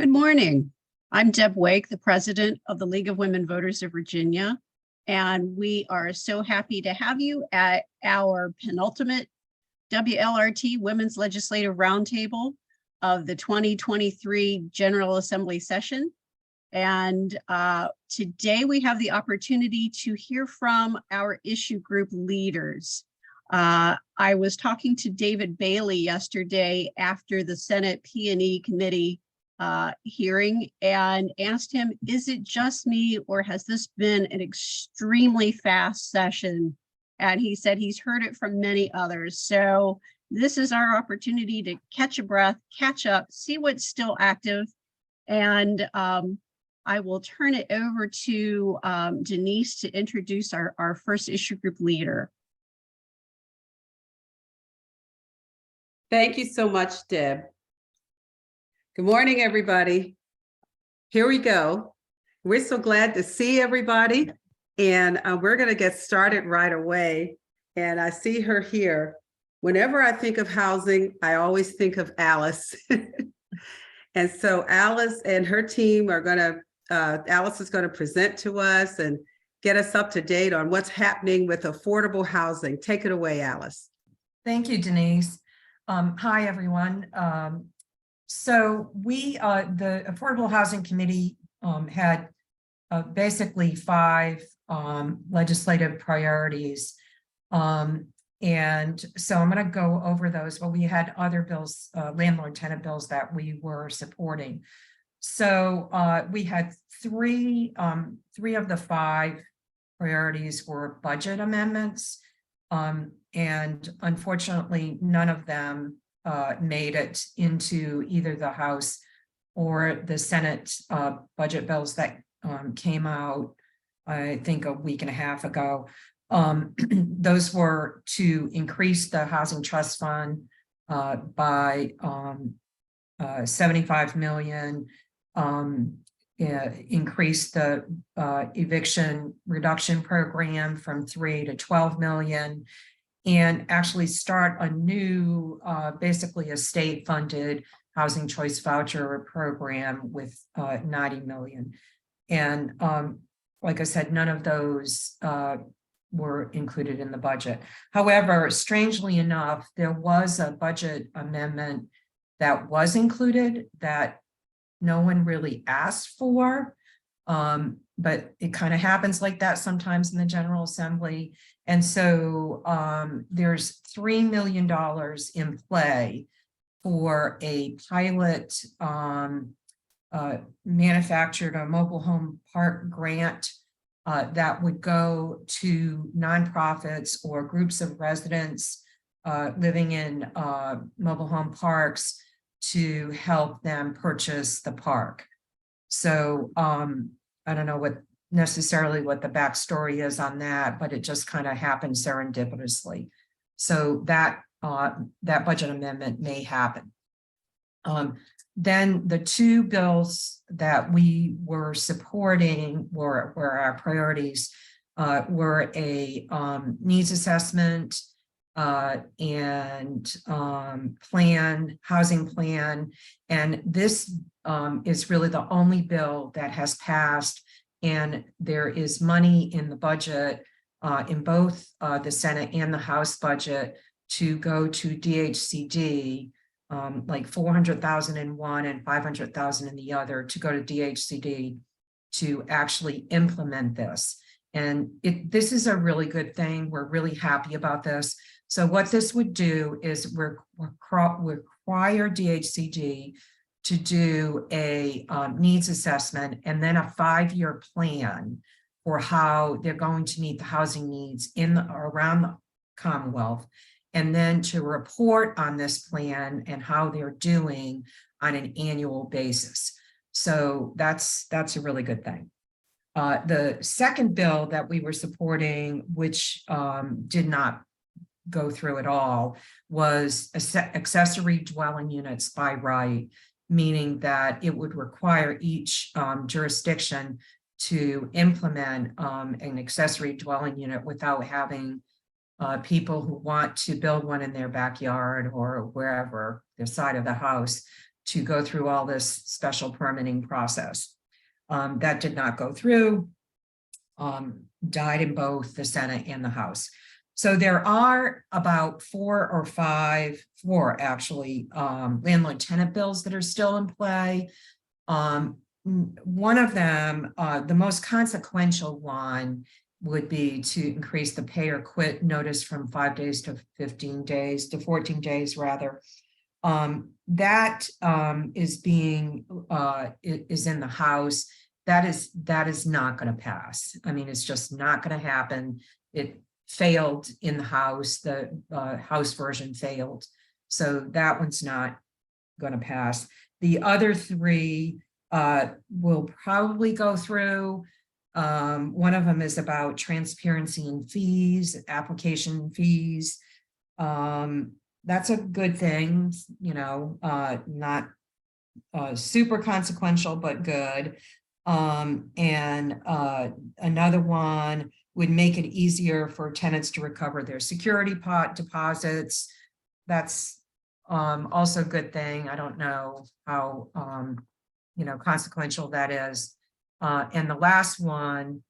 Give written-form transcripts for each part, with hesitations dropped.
Good morning. I'm Deb Wake, the president of the League of Women Voters of Virginia, and we are so happy to have you at our penultimate WLRT Women's Legislative Roundtable of the 2023 General Assembly session. And today we have the opportunity to hear from our issue group leaders. I was talking to David Bailey yesterday after the Senate P&E committee hearing and asked him, is it just me or has this been an extremely fast session? And he said he's heard it from many others. So this is our opportunity to catch a breath, catch up, see what's still active. And I will turn it over to Denise to introduce our first issue group leader. Thank you so much, Deb. Good morning, everybody. Here we go. We're so glad to see everybody, and we're going to get started right away. And I see her here. Whenever I think of housing, I always think of Alice. And so Alice and her team are going to, Alice is going to present to us and get us up to date on what's happening with affordable housing. Take it away, Alice. Thank you, Denise. Hi, everyone. So we, the Affordable Housing Committee had basically 5 legislative priorities. And so I'm going to go over those, but we had other bills, landlord tenant bills that we were supporting. So we had three of the 5 priorities were budget amendments. And unfortunately, none of them made it into either the House or the Senate budget bills that came out, I think, a week and a half ago. Those were to increase the Housing Trust Fund by $75 million, increase the eviction reduction program from 3 to 12 million, and actually start a new, basically a state-funded housing choice voucher program with 90 million. And like I said, none of those were included in the budget. However, strangely enough, there was a budget amendment that was included that no one really asked for, but it kind of happens like that sometimes in the General Assembly. And so there's $3 million in play for a pilot manufactured a mobile home park grant that would go to nonprofits or groups of residents living in mobile home parks to help them purchase the park. So I don't know what necessarily what the backstory is on that, but it just kind of happened serendipitously. So that that budget amendment may happen. Then the 2 bills that we were supporting were our priorities were a needs assessment and housing plan. And this is really the only bill that has passed, and there is money in the budget in both the Senate and the House budget to go to DHCD, like 400,000 in one and 500,000 in the other, to go to DHCD to actually implement this. And this is a really good thing. We're really happy about this. So what this would do is require DHCD to do a needs assessment and then a 5-year plan for how they're going to meet the housing needs around the Commonwealth, and then to report on this plan and how they're doing on an annual basis. So that's a really good thing. The second bill that we were supporting, which did not go through at all, was accessory dwelling units by right, meaning that it would require each jurisdiction to implement an accessory dwelling unit without having people who want to build one in their backyard or wherever, their side of the house, to go through all this special permitting process. That did not go through, died in both the Senate and the House. So there are about four actually, landlord tenant bills that are still in play. One of them, the most consequential one, would be to increase the pay or quit notice from 5 days to 15 days to 14 days rather. That is being is in the House. That is not going to pass. I mean, it's just not going to happen. It failed in the House. The House version failed, so that one's not going to pass. The other three will probably go through. One of them is about transparency in fees, application fees. That's a good thing, you know, not super consequential, but good. And another one would make it easier for tenants to recover their security deposits. That's also a good thing. I don't know how, you know, consequential that is. And the last one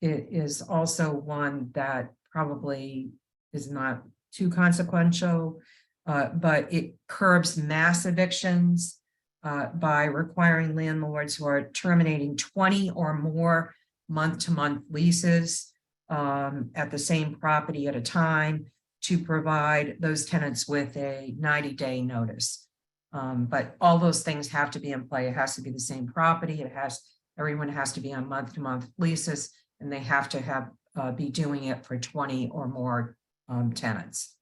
is also one that probably is not too consequential, but it curbs mass evictions by requiring landlords who are terminating 20 or more month-to-month leases at the same property at a time to provide those tenants with a 90-day notice. But all those things have to be in play. It has to be the same property. Everyone has to be on month-to-month leases, and they have to have be doing it for 20 or more tenants.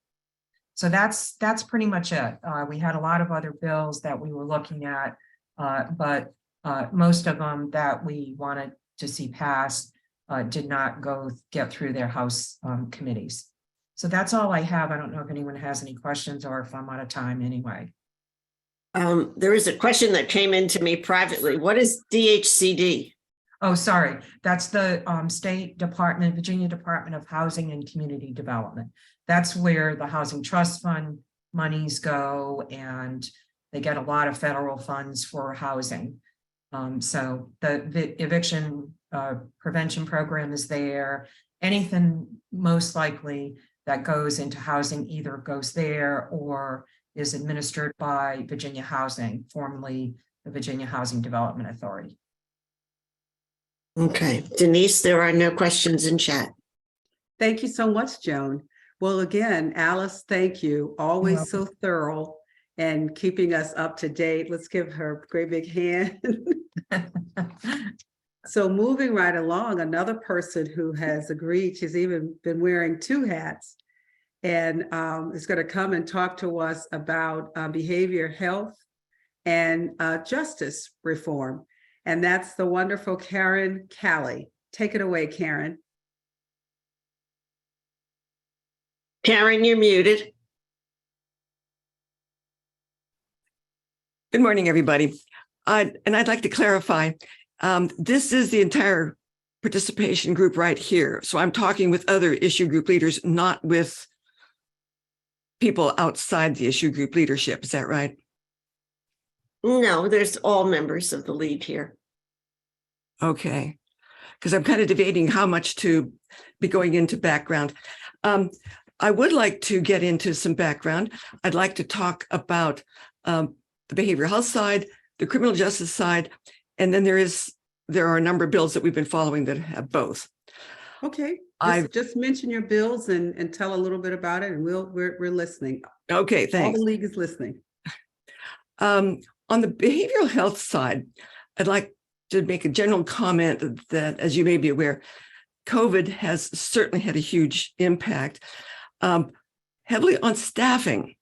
So that's pretty much it. We had a lot of other bills that we were looking at, but most of them that we wanted to see passed did not get through their House committees. So that's all I have. I don't know if anyone has any questions or if I'm out of time anyway. There is a question that came into me privately. What is DHCD? Oh, sorry. That's the State Department, Virginia Department of Housing and Community Development. That's where the Housing Trust Fund monies go, and they get a lot of federal funds for housing. So the eviction prevention program is there. Anything most likely that goes into housing either goes there or is administered by Virginia Housing, formerly the Virginia Housing Development Authority. Okay, Denise, there are no questions in chat. Thank you so much, Joan. Well, again, Alice, thank you. Always so thorough and keeping us up to date. Let's give her a great big hand. So moving right along, another person who has agreed, she's even been wearing two hats, and is going to come and talk to us about behavior health and justice reform. And that's the wonderful Kalley. Take it away, Karen. Karen, you're muted. Good morning, everybody. And I'd like to clarify, this is the entire participation group right here. So I'm talking with other issue group leaders, not with people outside the issue group leadership. Is that right? No, there's all members of the league here. Okay, because I'm kind of debating how much to be going into background. I would like to get into some background. I'd like to talk about the behavioral health side, the criminal justice side, and then there are a number of bills that we've been following that have both. Okay, just mention your bills and tell a little bit about it, and we're listening. Okay, thanks. All the league is listening. On the behavioral health side, I'd like to make a general comment that, as you may be aware, COVID has certainly had a huge impact, heavily on staffing,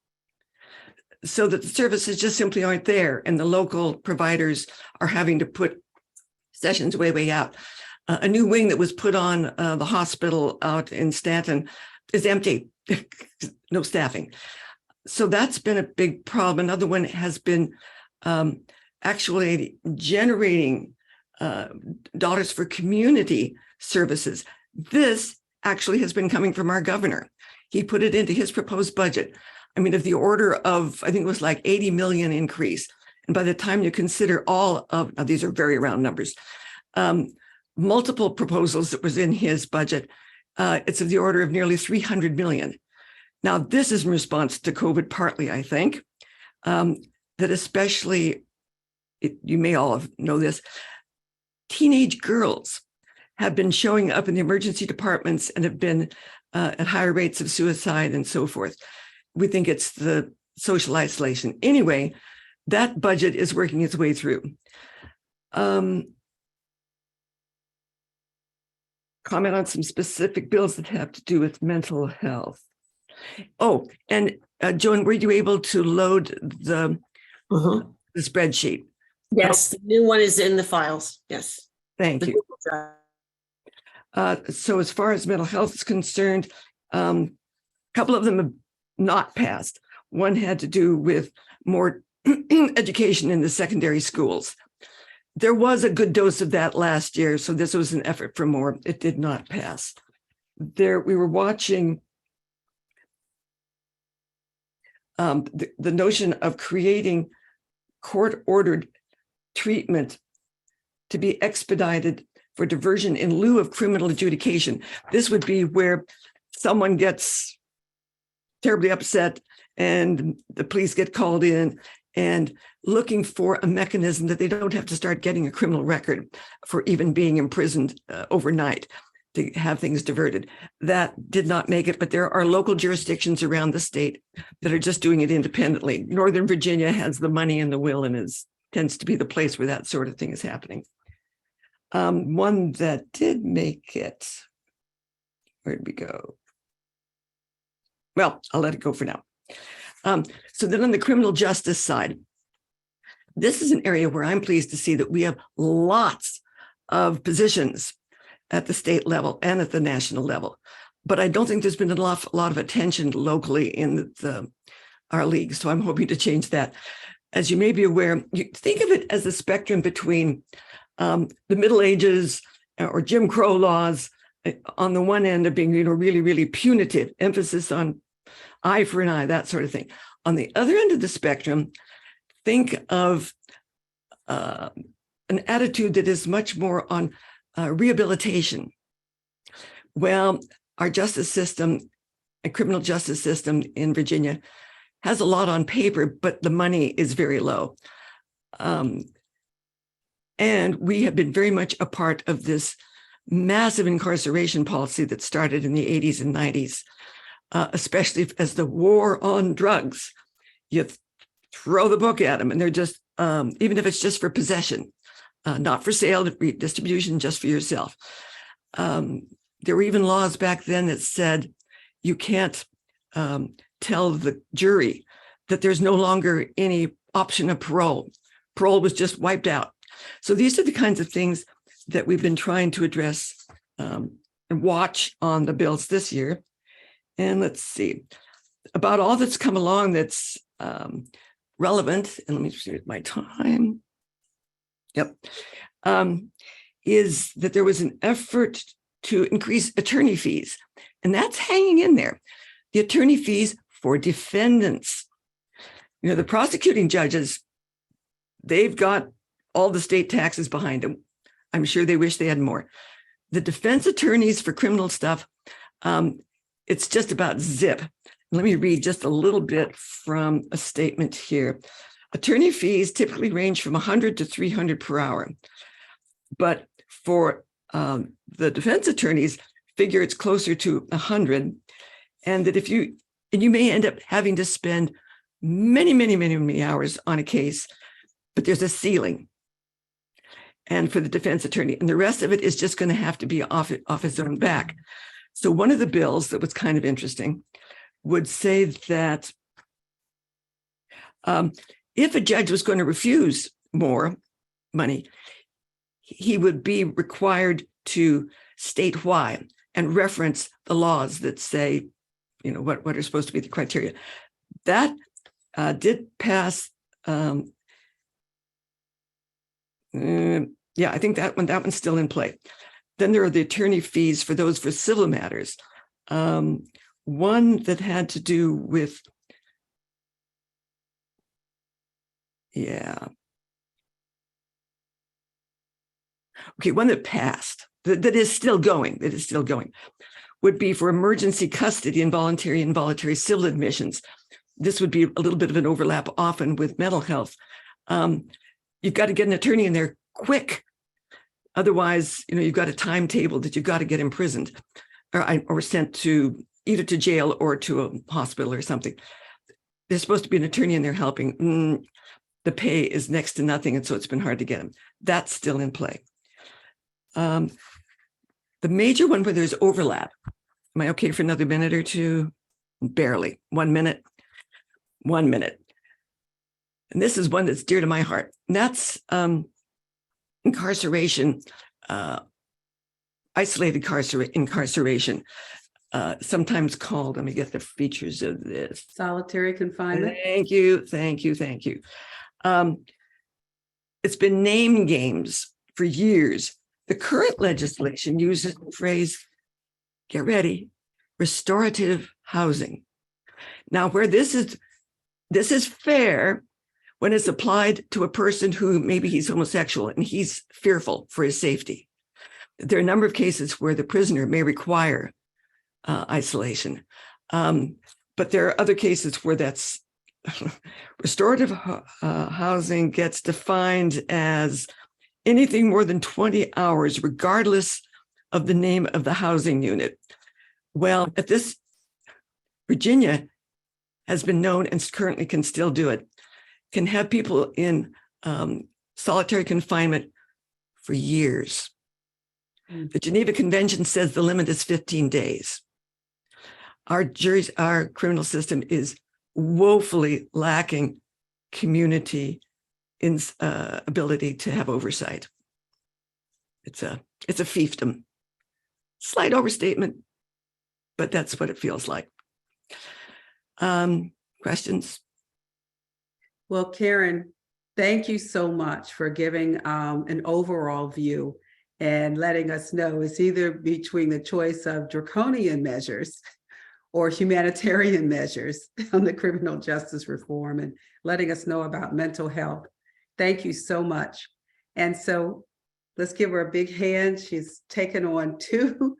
so that the services just simply aren't there, and the local providers are having to put sessions way out. A new wing that was put on the hospital out in Stanton is empty, no staffing. So that's been a big problem. Another one has been actually generating dollars for community services. This actually has been coming from our governor. He put it into his proposed budget. I mean, of the order of, I think it was like 80 million increase. And by the time you consider all of, now these are very round numbers, multiple proposals that was in his budget, it's of the order of nearly 300 million. Now, this is in response to COVID partly, I think, that especially, you may all know this, teenage girls have been showing up in the emergency departments and have been at higher rates of suicide and so forth. We think it's the social isolation. Anyway, that budget is working its way through. Comment on some specific bills that have to do with mental health. Oh, and Joan, were you able to load the spreadsheet? Yes, the new one is in the files. Yes. Thank you. So as far as mental health is concerned, a couple of them have not passed. One had to do with more education in the secondary schools. There was a good dose of that last year, so this was an effort for more. It did not pass. We were watching the notion of creating court-ordered treatment to be expedited for diversion in lieu of criminal adjudication. This would be where someone gets terribly upset and the police get called in and looking for a mechanism that they don't have to start getting a criminal record for even being imprisoned overnight to have things diverted. That did not make it, but there are local jurisdictions around the state that are just doing it independently. Northern Virginia has the money and the will and tends to be the place where that sort of thing is happening. One that did make it, where'd we go? Well, I'll let it go for now. So then on the criminal justice side, this is an area where I'm pleased to see that we have lots of positions at the state level and at the national level. But I don't think there's been a lot of attention locally in our league. So I'm hoping to change that. As you may be aware, you think of it as a spectrum between the Middle Ages or Jim Crow laws on the one end of being, really, really punitive, emphasis on eye for an eye, that sort of thing. On the other end of the spectrum, think of an attitude that is much more on rehabilitation. Well, our justice system, a criminal justice system in Virginia, has a lot on paper, but the money is very low. And we have been very much a part of this massive incarceration policy that started in the 80s and 90s, especially as the war on drugs. You throw the book at them and they're just, even if it's just for possession, not for sale, distribution, just for yourself. There were even laws back then that said you can't tell the jury that there's no longer any option of parole. Parole was just wiped out. So these are the kinds of things that we've been trying to address and watch on the bills this year. And let's see, about all that's come along that's relevant, and let me see my time. Yep. Is that there was an effort to increase attorney fees, and that's hanging in there. The attorney fees for defendants. The prosecuting judges, they've got all the state taxes behind them. I'm sure they wish they had more. The defense attorneys for criminal stuff, it's just about zip. Let me read just a little bit from a statement here. Attorney fees typically range from 100 to 300 per hour. But for the defense attorneys, figure it's closer to 100. And that you may end up having to spend many hours on a case, but there's a ceiling. And for the defense attorney, and the rest of it is just going to have to be off his own back. So one of the bills that was kind of interesting would say that if a judge was going to refuse more money, he would be required to state why and reference the laws that say, what are supposed to be the criteria. That did pass. Yeah, I think that one's still in play. Then there are the attorney fees for those for civil matters. One that had to do with Yeah. Okay, one that passed, that is still going, would be for emergency custody and involuntary civil admissions. This would be a little bit of an overlap often with mental health. You've got to get an attorney in there quick. Otherwise, you've got a timetable that you've got to get imprisoned or sent to either to jail or to a hospital or something. There's supposed to be an attorney in there helping. The pay is next to nothing, and so it's been hard to get them. That's still in play. The major one where there's overlap. Am I okay for another minute or two? Barely. 1 minute. 1 minute. And this is one that's dear to my heart. And that's incarceration, isolated incarceration, sometimes called, let me get the features of this. Solitary confinement. Thank you. It's been name games for years. The current legislation uses the phrase, get ready, restorative housing. Now, where this is fair when it's applied to a person who maybe he's homosexual and he's fearful for his safety. There are a number of cases where the prisoner may require isolation. But there are other cases where that's restorative housing gets defined as anything more than 20 hours, regardless of the name of the housing unit. Well, at this, Virginia has been known and currently can still do it, can have people in solitary confinement for years. The Geneva Convention says the limit is 15 days. Our criminal system is woefully lacking community in ability to have oversight. It's a fiefdom. Slight overstatement, but that's what it feels like. Questions? Well, Karen, thank you so much for giving an overall view and letting us know it's either between the choice of draconian measures or humanitarian measures on the criminal justice reform and letting us know about mental health. Thank you so much. And so let's give her a big hand. She's taken on 2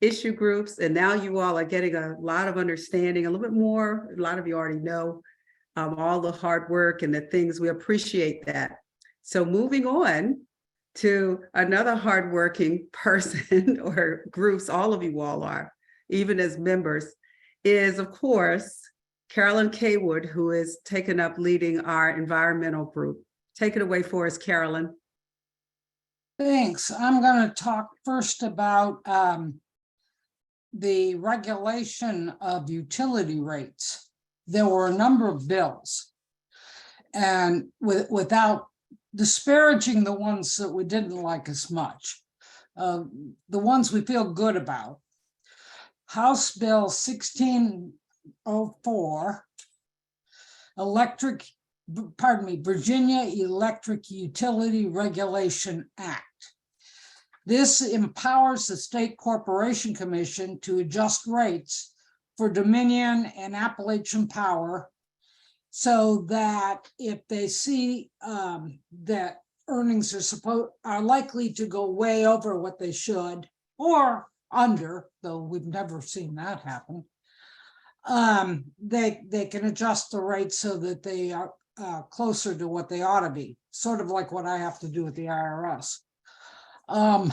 issue groups, and now you all are getting a lot of understanding, a little bit more. A lot of you already know all the hard work and the things. We appreciate that. So moving on to another hardworking person or groups, all of you all are, even as members, is of course, Carolyn Caywood, who is taken up leading our environmental group. Take it away for us, Carolyn. Thanks. I'm going to talk first about the regulation of utility rates. There were a number of bills, and without disparaging the ones that we didn't like as much, the ones we feel good about. House Bill 1604, Virginia Electric Utility Regulation Act. This empowers the State Corporation Commission to adjust rates for Dominion and Appalachian Power so that if they see that earnings are likely to go way over what they should or under, though we've never seen that happen, they can adjust the rates so that they are closer to what they ought to be, sort of like what I have to do with the IRS. On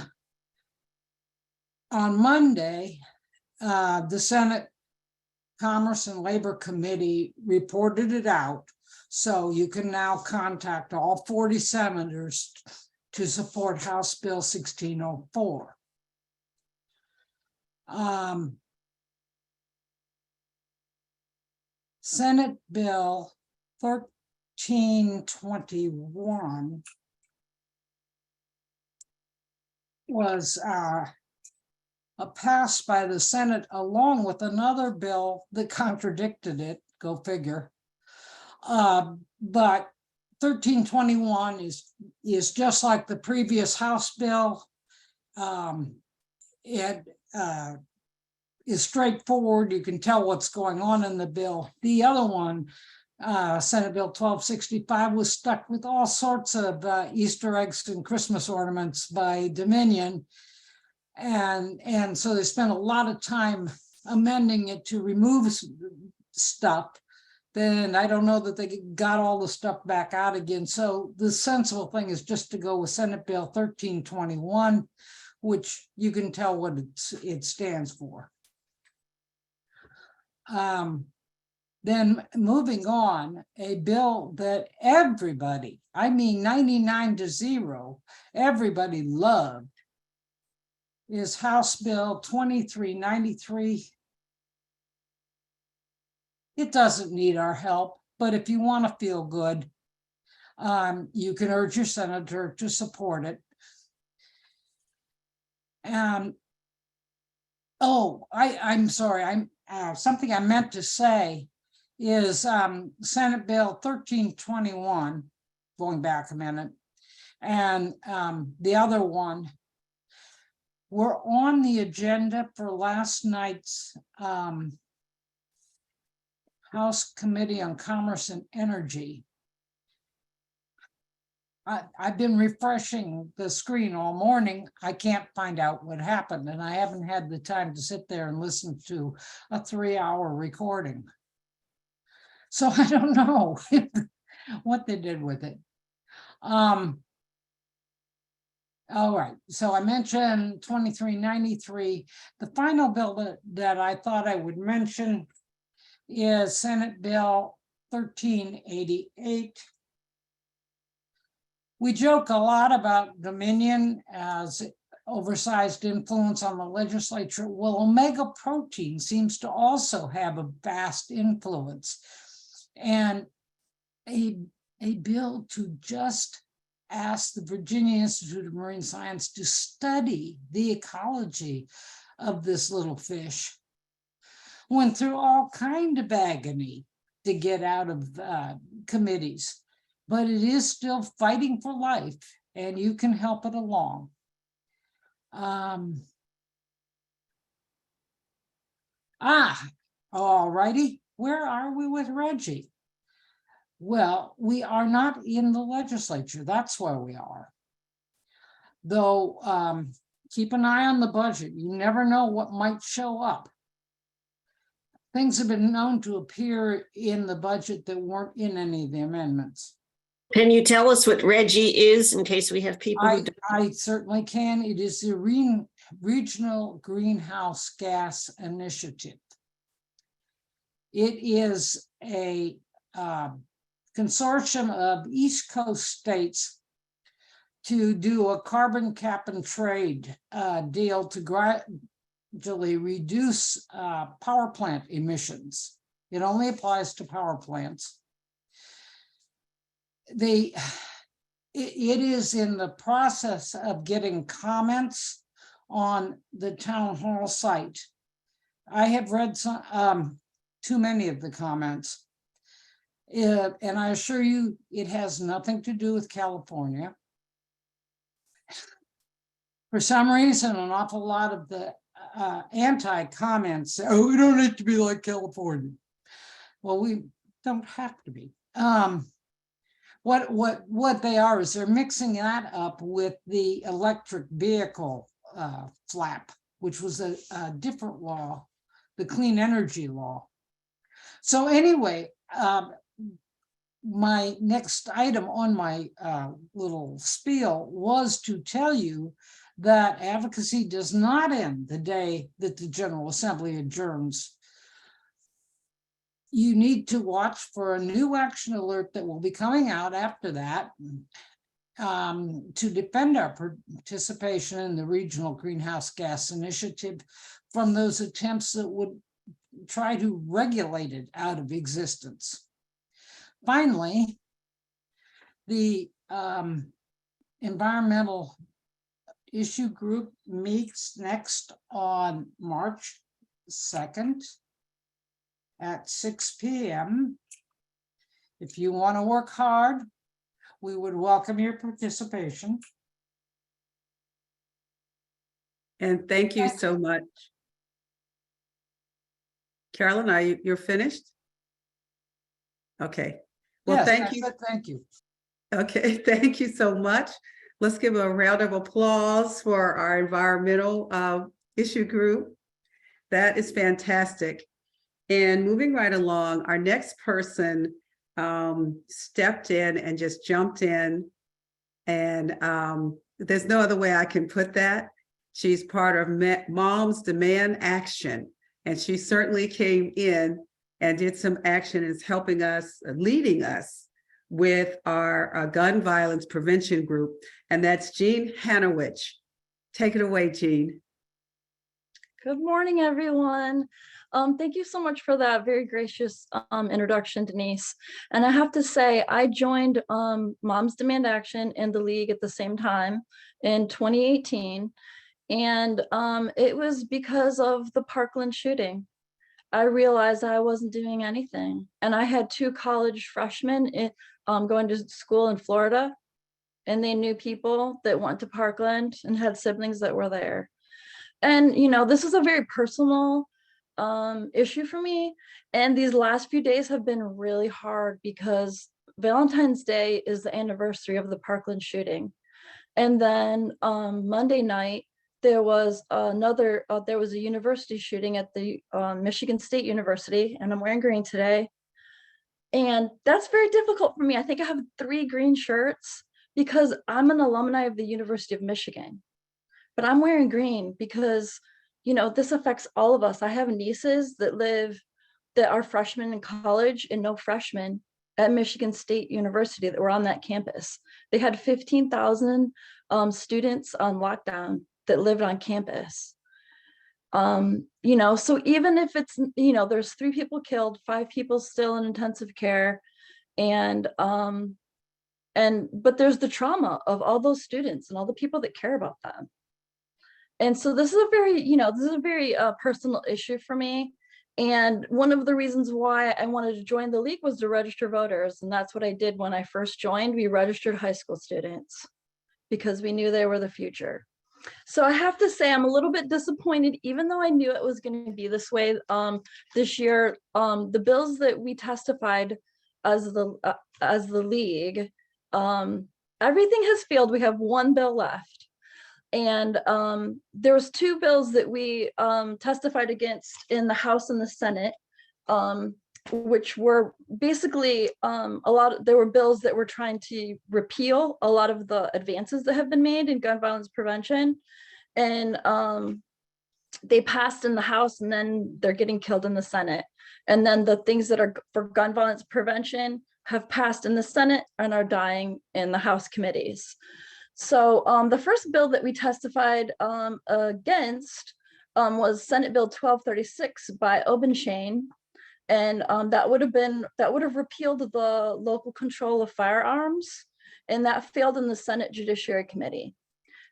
Monday, the Senate Commerce and Labor Committee reported it out, so you can now contact all 40 senators to support House Bill 1604. Senate Bill 1321 was passed by the Senate along with another bill that contradicted it, go figure. But 1321 is just like the previous House bill. It is straightforward. You can tell what's going on in the bill. The other one Senate Bill 1265 was stuck with all sorts of Easter eggs and Christmas ornaments by Dominion. And so they spent a lot of time amending it to remove stuff. Then I don't know that they got all the stuff back out again. So the sensible thing is just to go with Senate Bill 1321, which you can tell what it stands for. Then moving on, a bill that everybody, I mean 99-0, everybody loved, is House Bill 2393. It doesn't need our help, but if you want to feel good, you can urge your senator to support it. I'm sorry, something I meant to say is Senate Bill 1321, going back a minute, and the other one were on the agenda for last night's House Committee on Commerce and Energy. I've been refreshing the screen all morning. I can't find out what happened, and I haven't had the time to sit there and listen to a 3-hour recording. So I don't know what they did with it. All right, so I mentioned 2393. The final bill that I thought I would mention is Senate Bill 1388. We joke a lot about Dominion as oversized influence on the legislature. Well, omega protein seems to also have a vast influence. And a bill to just ask the Virginia Institute of Marine Science to study the ecology of this little fish went through all kind of agony to get out of committees, but it is still fighting for life, and you can help it along. All righty. Where are we with Reggie? Well, we are not in the legislature. That's where we are. Though, keep an eye on the budget. You never know what might show up. Things have been known to appear in the budget that weren't in any of the amendments. Can you tell us what Reggie is in case we have people who don't? I certainly can. It is the Regional Greenhouse Gas Initiative. It is a consortium of East Coast states to do a carbon cap and trade deal to gradually reduce power plant emissions. It only applies to power plants. It is in the process of getting comments on the town hall site. I have read some, too many of the comments. And I assure you, it has nothing to do with California. For some reason, an awful lot of the anti-comments say, oh, we don't need to be like California. Well, we don't have to be. What they are is they're mixing that up with the electric vehicle flap, which was a different law, the clean energy law. So anyway, my next item on my little spiel was to tell you that advocacy does not end the day that the General Assembly adjourns. You need to watch for a new action alert that will be coming out after that to defend our participation in the Regional Greenhouse Gas Initiative from those attempts that would try to regulate it out of existence. Finally, the Environmental Issue Group meets next on March 2nd at 6 p.m. If you want to work hard, we would welcome your participation. And thank you so much. Carolyn, you're finished? Okay. Well, Yes, thank I you. said thank you. Okay, thank you so much. Let's give a round of applause for our environmental issue group. That is fantastic. And moving right along, our next person stepped in and just jumped in. And there's no other way I can put that. She's part of Moms Demand Action. And she certainly came in and did some action, and is helping us, leading us with our gun violence prevention group. And that's Jeanne Hannewich. Take it away, Jeanne. Good morning, everyone. Thank you so much for that very gracious introduction, Denise. And I have to say, I joined Moms Demand Action and the League at the same time in 2018. And it was because of the Parkland shooting. I realized I wasn't doing anything. And I had 2 college freshmen going to school in Florida, and they knew people that went to Parkland and had siblings that were there. And, you know, this is a very personal issue for me. And these last few days have been really hard because Valentine's Day is the anniversary of the Parkland shooting. And then Monday night, there was there was a university shooting at the Michigan State University, and I'm wearing green today. And that's very difficult for me. I think I have 3 green shirts because I'm an alumni of the University of Michigan, but I'm wearing green because, you know, this affects all of us. I have nieces that are freshmen in college and no freshmen at Michigan State University that were on that campus. They had 15,000 students on lockdown that lived on campus. You know, so even if it's, you know, there's 3 people killed, 5 people still in intensive care, and but there's the trauma of all those students and all the people that care about them. And so this is a very, you know, this is a very personal issue for me. And one of the reasons why I wanted to join the League was to register voters. And that's what I did when I first joined. We registered high school students because we knew they were the future. So I have to say I'm a little bit disappointed, even though I knew it was going to be this way this year. The bills that we testified as the League, everything has failed. We have 1 bill left. And there was 2 bills that we testified against in the House and the Senate, which were basically there were bills that were trying to repeal a lot of the advances that have been made in gun violence prevention. And they passed in the House, and then they're getting killed in the Senate. And then the things that are for gun violence prevention have passed in the Senate and are dying in the House committees. So the first bill that we testified against was Senate Bill 1236 by Obenshain. And that would have repealed the local control of firearms, and that failed in the Senate Judiciary Committee.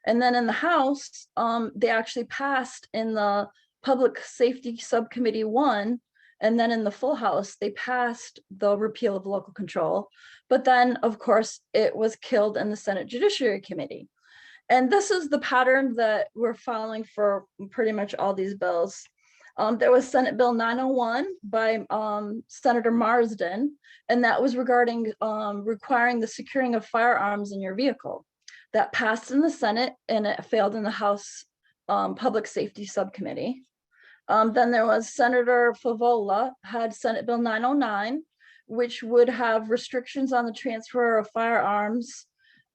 And then in the House, they actually passed in the Public Safety Subcommittee 1, and then in the full House, they passed the repeal of local control. But then, of course, it was killed in the Senate Judiciary Committee. And this is the pattern that we're following for pretty much all these bills. There was Senate Bill 901 by Senator Marsden, and that was regarding requiring the securing of firearms in your vehicle. That passed in the Senate, and it failed in the House Public Safety Subcommittee. Then there was Senator Favola had Senate Bill 909, which would have restrictions on the transfer of firearms.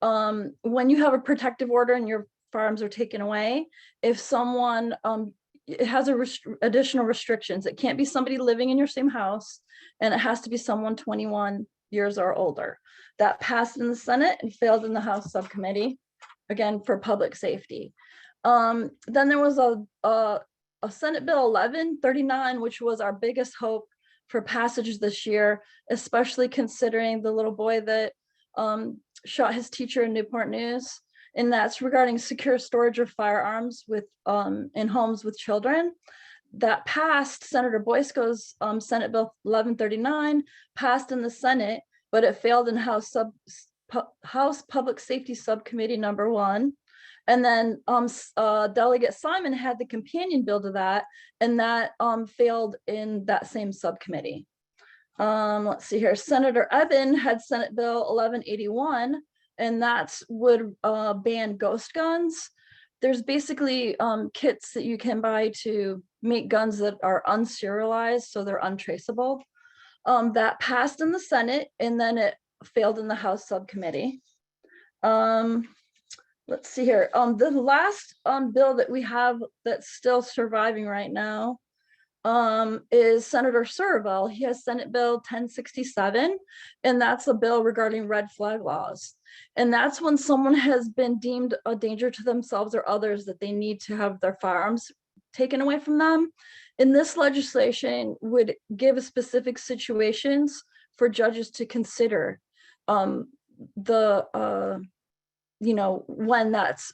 When you have a protective order and your firearms are taken away, if someone, it has additional restrictions. It can't be somebody living in your same house, and it has to be someone 21 years or older. That passed in the Senate and failed in the House subcommittee, again, for public safety. Then there was a Senate Bill 1139, which was our biggest hope for passage this year, especially considering the little boy that shot his teacher in Newport News. And that's regarding secure storage of firearms with in homes with children. That passed. Senator Boysko's Senate Bill 1139 passed in the Senate, but it failed in House Public Safety Subcommittee number 1. And then Delegate Simon had the companion bill to that, and that failed in that same subcommittee. Let's see here. Senator Evan had Senate Bill 1181, and that's would ban ghost guns. There's basically kits that you can buy to make guns that are unserialized, so they're untraceable. That passed in the Senate, and then it failed in the House subcommittee. Let's see here. The last bill that we have that's still surviving right now is Senator Surville. He has Senate Bill 1067, and that's a bill regarding red flag laws. And that's when someone has been deemed a danger to themselves or others that they need to have their firearms taken away from them. And this legislation would give specific situations for judges to consider when that's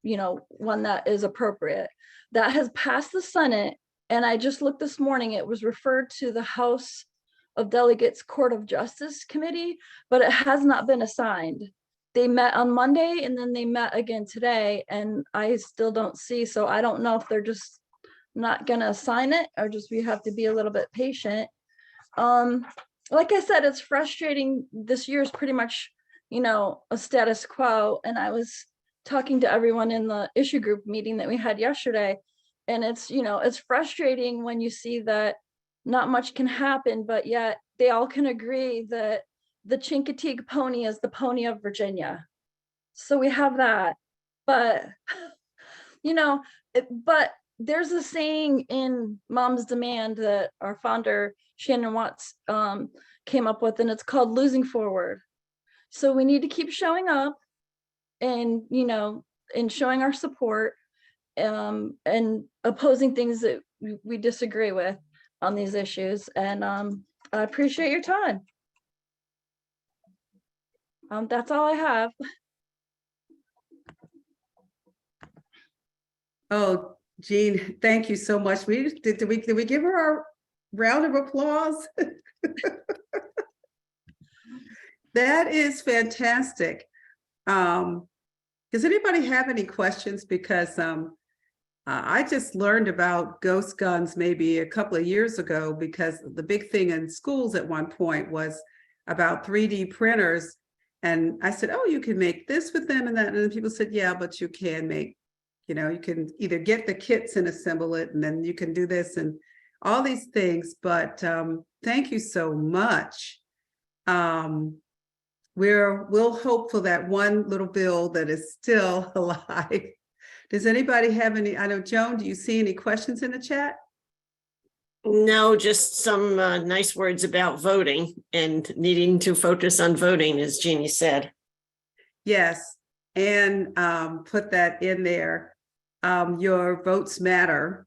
when that is appropriate. That has passed the Senate, and I just looked this morning, it was referred to the House of Delegates Court of Justice Committee, but it has not been assigned. They met on Monday and then they met again today, and I still don't see, so I don't know if they're just not gonna assign it or just we have to be a little bit patient. Like I said, it's frustrating. This year is pretty much, a status quo. And I was talking to everyone in the issue group meeting that we had yesterday. And it's, it's frustrating when you see that not much can happen, but yet they all can agree that the Chincoteague pony is the pony of Virginia. So we have that. But, but there's a saying in Mom's Demand that our founder, Shannon Watts, came up with, and it's called losing forward. So we need to keep showing up and, and showing our support and opposing things that we disagree with on these issues. And I appreciate your time. That's all I have. Oh, Jeanne, thank you so much. Did we give her our round of applause? That is fantastic. Does anybody have any questions? Because I just learned about ghost guns maybe a couple of years ago, because the big thing in schools at one point was about 3D printers. And I said, oh, you can make this with them and that. And then people said, yeah, but you can make, you can either get the kits and assemble it, and then you can do this and all these things. But thank you so much. We'll hope for that one little bill that is still alive. Does anybody have any? I know, Joan, do you see any questions in the chat? No, just some nice words about voting and needing to focus on voting, as Jeannie said. Yes, and put that in there. Your votes matter.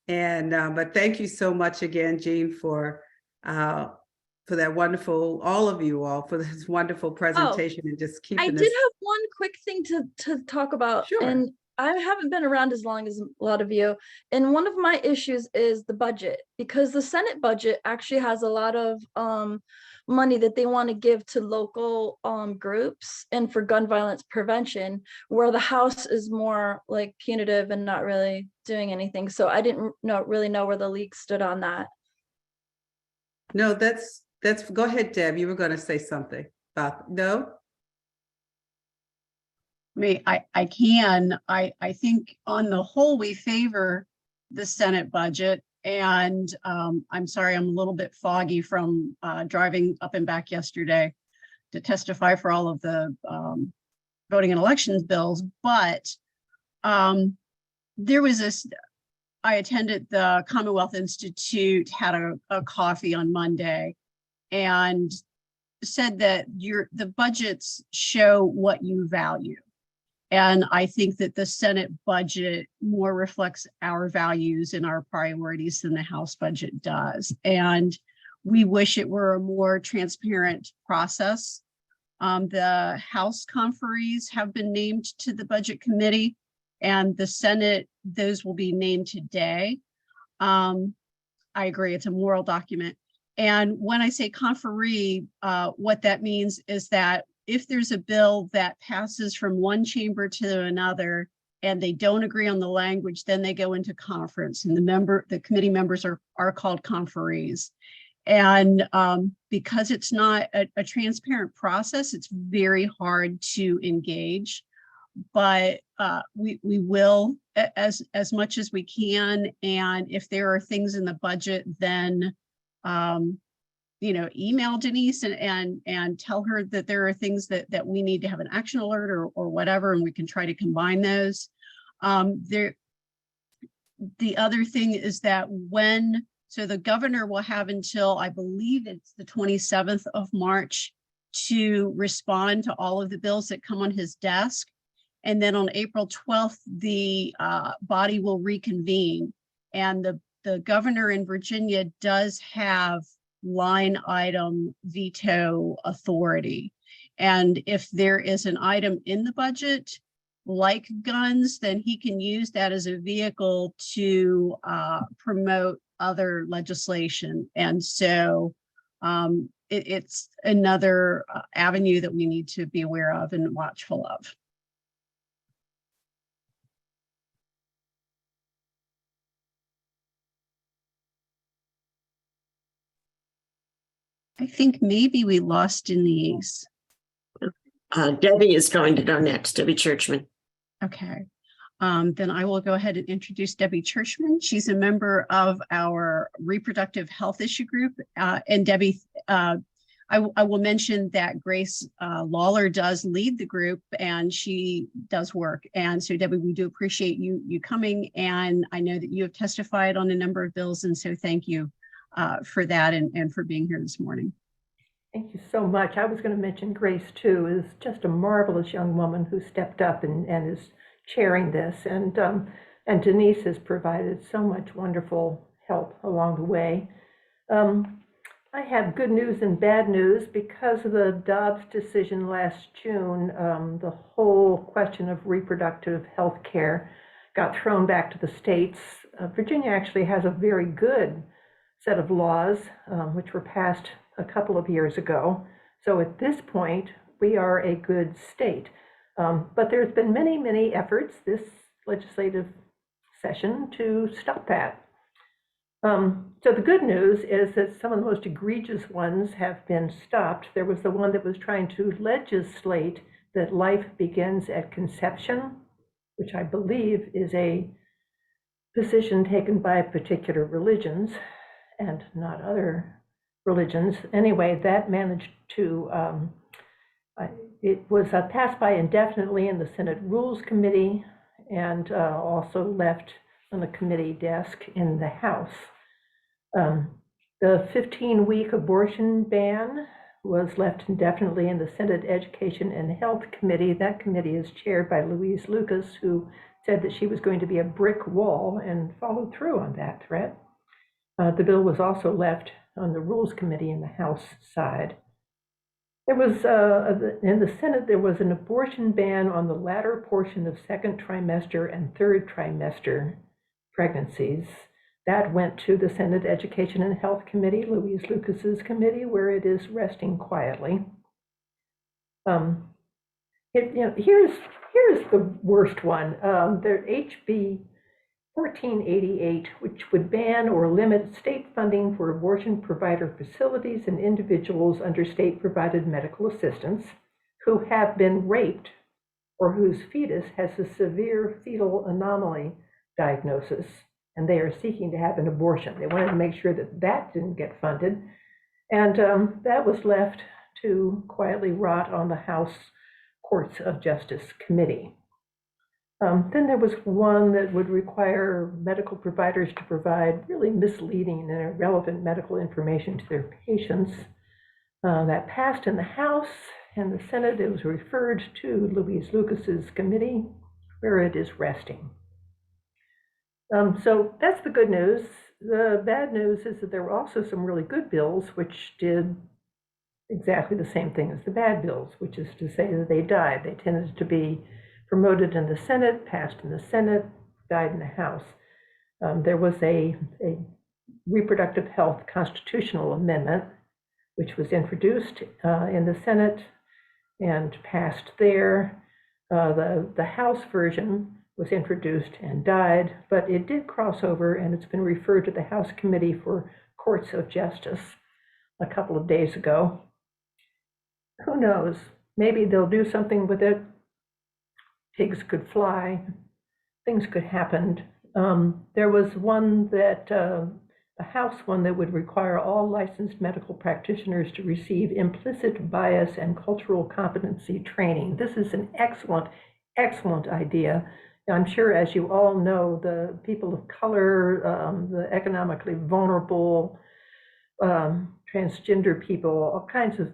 And but thank you so much again, Jeanne, for that wonderful, all of you all, for this wonderful presentation and just keeping I this. did have one quick thing to talk about. Sure. And I haven't been around as long as a lot of you. And one of my issues is the budget, because the Senate budget actually has a lot of money that they want to give to local groups and for gun violence prevention, where the House is more like punitive and not really doing anything. So I didn't really know where the league stood on that. No, that's go ahead, Deb. You were going to say something about no. I can. I think on the whole, we favor the Senate budget. And I'm sorry, I'm a little bit foggy from driving up and back yesterday to testify for all of the voting and elections bills. But there was this, I attended the Commonwealth Institute, had a coffee on Monday, and said that the budgets show what you value. And I think that the Senate budget more reflects our values and our priorities than the House budget does. And we wish it were a more transparent process. The House conferees have been named to the Budget Committee, and the Senate, those will be named today. I agree, it's a moral document. And when I say conferee, what that means is that if there's a bill that passes from one chamber to another and they don't agree on the language, then they go into conference, and the committee members are called conferees. And because it's not a transparent process, it's very hard to engage. But we will as much as we can. And if there are things in the budget, then email Denise and tell her that there are things that we need to have an action alert or whatever, and we can try to combine those. The other thing is that so the governor will have until, I believe it's the 27th of March, to respond to all of the bills that come on his desk. And then on April 12th, the body will reconvene. And the governor in Virginia does have line item veto authority. And if there is an item in the budget, like guns, then he can use that as a vehicle to promote other legislation. And so it's another avenue that we need to be aware of and watchful of. I think maybe we lost Denise. Debby is going to go next, Debby Churchman. Okay, then I will go ahead and introduce Debby Churchman. She's a member of our Reproductive Health Issue Group. And Debby, I will mention that Grace Lawler does lead the group, and she does work. And so Debby, we do appreciate you coming. And I know that you have testified on a number of bills. And so thank you for that and for being here this morning. Thank you so much. I was going to mention Grace too, is just a marvelous young woman who stepped up and is chairing this. And Denise has provided so much wonderful help along the way. I have good news and bad news. Because of the Dobbs decision last June, the whole question of reproductive health care got thrown back to the states. Virginia actually has a very good set of laws, which were passed a couple of years ago. So at this point, we are a good state. But there's been many, many efforts this legislative session to stop that. So the good news is that some of the most egregious ones have been stopped. There was the one that was trying to legislate that life begins at conception, which I believe is a position taken by particular religions and not other religions. Anyway, that managed to, it was passed by indefinitely in the Senate Rules Committee and also left on the committee desk in the House. The 15-week abortion ban was left indefinitely in the Senate Education and Health Committee. That committee is chaired by Louise Lucas, who said that she was going to be a brick wall and followed through on that threat. The bill was also left on the Rules Committee in the House side. There was, in the Senate, there was an abortion ban on the latter portion of second trimester and third trimester pregnancies. That went to the Senate Education and Health Committee, Louise Lucas's committee, where it is resting quietly. Here's the worst one. The HB 1488, which would ban or limit state funding for abortion provider facilities and individuals under state-provided medical assistance who have been raped or whose fetus has a severe fetal anomaly diagnosis, and they are seeking to have an abortion. They wanted to make sure that that didn't get funded, and that was left to quietly rot on the House Courts of Justice Committee. Then there was one that would require medical providers to provide really misleading and irrelevant medical information to their patients. That passed in the House and the Senate. It was referred to Louise Lucas's committee, where it is resting. So that's the good news. The bad news is that there were also some really good bills which did exactly the same thing as the bad bills, which is to say that they died. They tended to be promoted in the Senate, passed in the Senate, died in the House. There was a reproductive health constitutional amendment, which was introduced in the Senate and passed there. The House version was introduced and died, but it did cross over, and it's been referred to the House Committee for Courts of Justice. a couple of days ago. Who knows? Maybe they'll do something with it. Pigs could fly. Things could happen. There was one that, a House one that would require all licensed medical practitioners to receive implicit bias and cultural competency training. This is an excellent, excellent idea. I'm sure, as you all know, the people of color, the economically vulnerable, transgender people, all kinds of,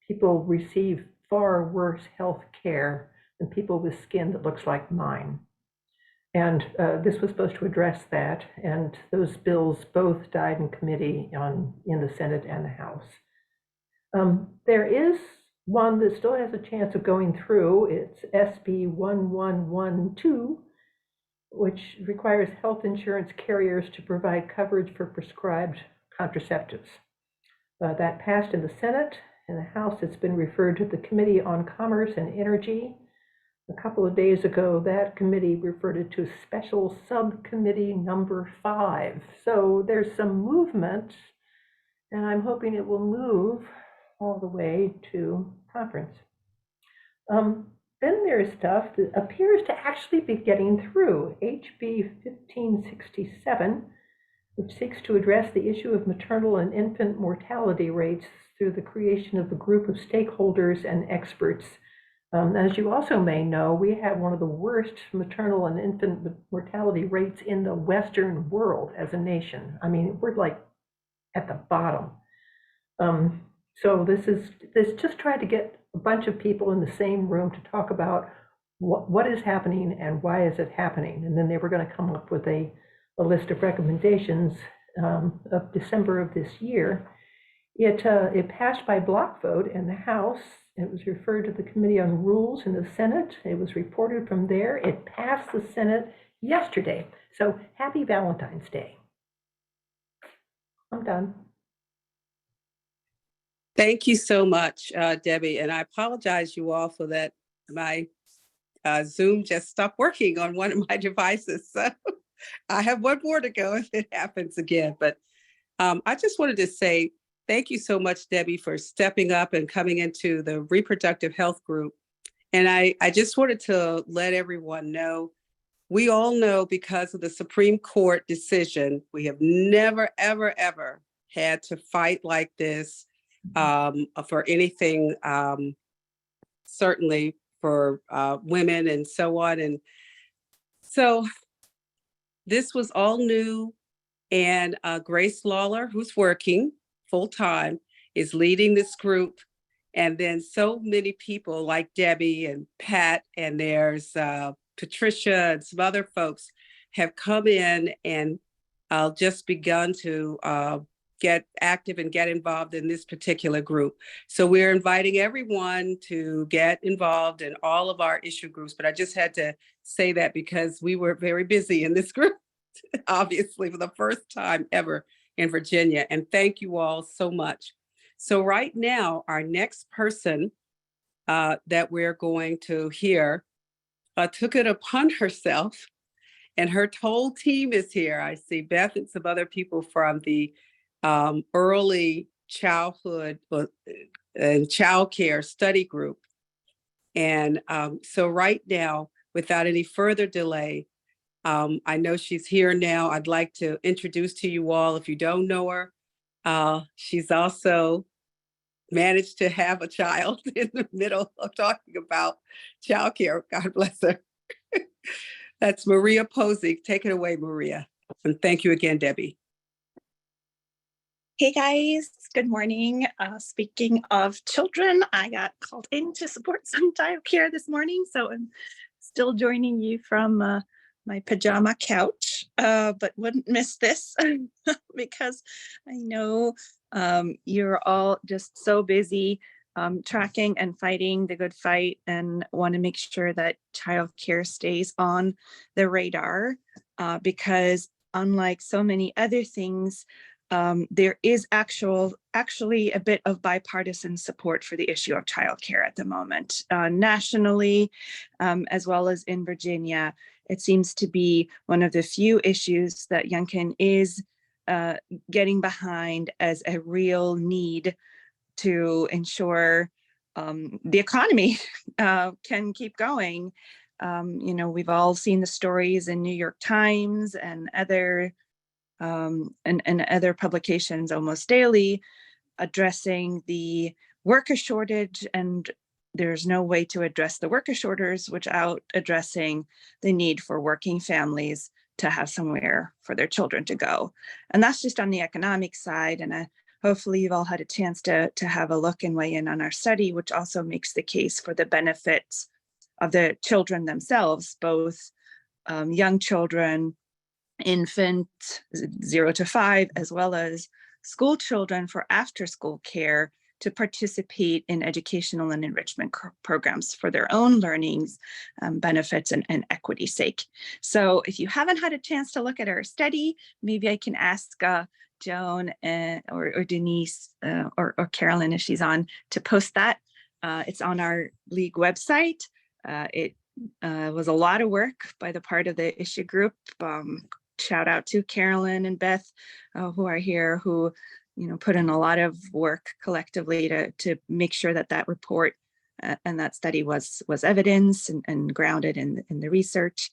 people receive far worse health care than people with skin that looks like mine. And this was supposed to address that, and those bills both died in committee in the Senate and the House. There is one that still has a chance of going through. It's SB 1112, which requires health insurance carriers to provide coverage for prescribed contraceptives. That passed in the Senate. In the House, it's been referred to the Committee on Commerce and Energy. A couple of days ago, that committee referred it to Special Subcommittee number 5. So there's some movement, and I'm hoping it will move all the way to conference. Then there's stuff that appears to actually be getting through. HB 1567, which seeks to address the issue of maternal and infant mortality rates through the creation of a group of stakeholders and experts. As you also may know, we have one of the worst maternal and infant mortality rates in the Western world as a nation. I mean, we're like at the bottom. So this just trying to get a bunch of people in the same room to talk about what is happening and why is it happening. And then they were going to come up with a list of recommendations of December of this year. It passed by block vote in the House. It was referred to the Committee on Rules in the Senate. It was reported from there. It passed the Senate yesterday. So happy Valentine's Day. I'm done. Thank you so much, Debbie. And I apologize you all for that. My Zoom just stopped working on one of my devices. So I have one more to go if it happens again. But I just wanted to say thank you so much, Debbie, for stepping up and coming into the reproductive health group. And I just wanted to let everyone know, we all know because of the Supreme Court decision, we have never, ever, ever had to fight like this for anything, certainly for women and so on. And so this was all new. And Grace Lawler, who's working full-time, is leading this group. And then so many people like Debbie and Pat, and there's Patricia and some other folks have come in and just begun to get active and get involved in this particular group. So we're inviting everyone to get involved in all of our issue groups. But I just had to say that because we were very busy in this group, obviously for the first time ever in Virginia. And thank you all so much. So right now, our next person that we're going to hear took it upon herself, and her whole team is here. I see Beth and some other people from the early childhood and child care study group. And so right now, without any further delay, I know she's here now. I'd like to introduce to you all, if you don't know her, she's also managed to have a child in the middle of talking about childcare. God bless her. That's Maria Posey. Take it away, Maria. And thank you again, Debbie. Hey guys, good morning. Speaking of children, I got called in to support some childcare this morning, so I'm still joining you from my pajama couch, but wouldn't miss this because I know you're all just so busy tracking and fighting the good fight, and want to make sure that childcare stays on the radar because unlike so many other things, there is actually a bit of bipartisan support for the issue of childcare at the moment, nationally, as well as in Virginia. It seems to be one of the few issues that Youngkin is getting behind as a real need to ensure the economy can keep going. We've all seen the stories in New York Times and other publications almost daily addressing the worker shortage, and there's no way to address the worker shortage without addressing the need for working families to have somewhere for their children to go. And that's just on the economic side. And hopefully you've all had a chance to have a look and weigh in on our study, which also makes the case for the benefits of the children themselves, both young children, infant 0 to 5, as well as school children for after school care to participate in educational and enrichment programs for their own learnings, benefits, and equity sake. So if you haven't had a chance to look at our study, maybe I can ask Joan or Denise or Carolyn, if she's on, to post that. It's on our league website. It was a lot of work by the part of the issue group. Shout out to Carolyn and Beth who are here, who put in a lot of work collectively to make sure that report and that study was evidence and grounded in the research.